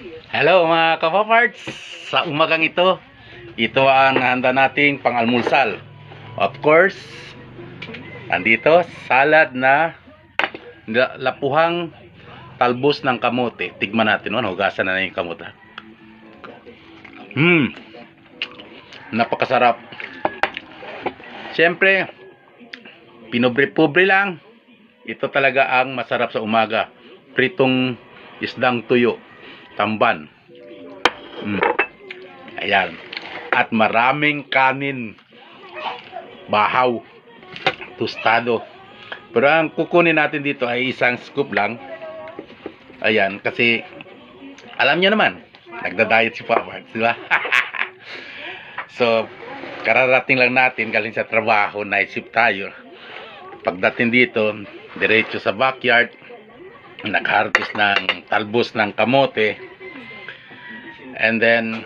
Hello mga kapaparts. Sa umagang ito ang handa nating pang-almusal. Of course, andito salad na lapuhang talbos ng kamote. Tigman natin, hugasan na yung kamote. Napakasarap. Siyempre, pinobre-pobre lang. Ito talaga ang masarap sa umaga. Pritong isdang tuyo, tamban. Ayan. At maraming kanin. Bahaw. Tostado. Pero ang kukunin natin dito ay isang scoop lang. Ayan. Kasi, alam nyo naman, nagda-diet si Papa. Diba? So, kararating lang natin galing sa trabaho, night shift tayo. Pagdating dito, diretso sa backyard, nag-harvest ng talbos ng kamote. And then,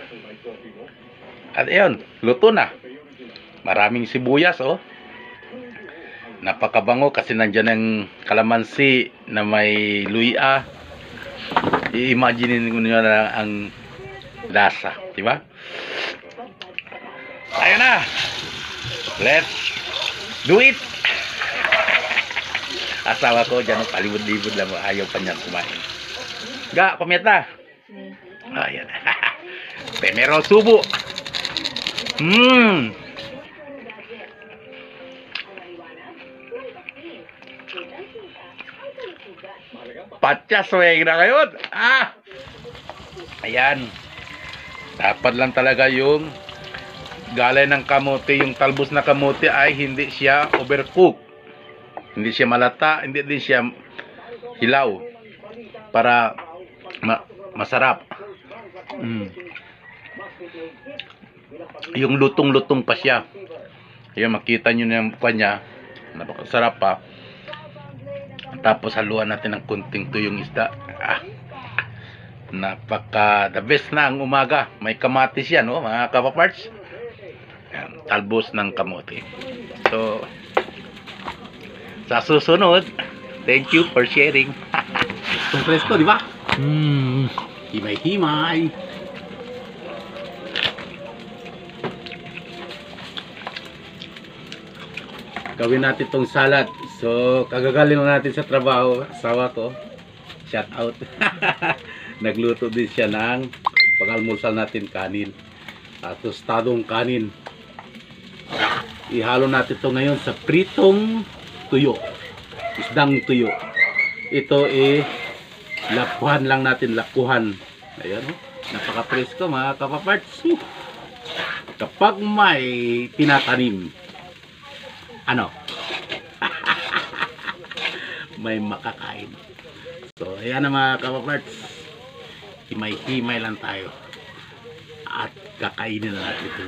at ayun, luto na. Maraming sibuyas, Napakabango kasi nandyan ang kalamansi na may luya. I-imagine niyo na ang lasa, di ba? Ayun na. Let's do it. Asawa ko dyan, palibod-libod lang, ayaw pa niya kumain. Ga, kumita. Ayan. Primero subo. Patya sweng na ngayon. Ayan. Dapat lang talaga yung galay ng kamote, yung talbos na kamote ay hindi siya overcook. Hindi siya malata, hindi din siya hilaw. Para masarap. Yung lutong-lutong pa siya. Ayan, makita nyo na yung mukha niya. Napakasarap pa. Tapos haluan natin ng kunting tuyong isda. Napaka the best na ang umaga. May kamatis yan, mga kapaparts. Talbos ng kamote. So, sa susunod, thank you for sharing. Itong presko, di ba? Himay-himay. Gawin natin itong salad. So, kagagaling natin sa trabaho. Asawa ko. Shout out. Nagluto din siya ng pag-almusal natin kanin. Tostadong kanin. Ihalo natin ito ngayon sa pritong tuyo. Isdang tuyo. Ito lapuhan lang natin. Lapuhan. Ayan, napaka-presko mga kapaparts. Kapag may tinatanim, may makakain. So, ayan na mga kapaparts. Himay-himay lang tayo. At kakainin na natin ito.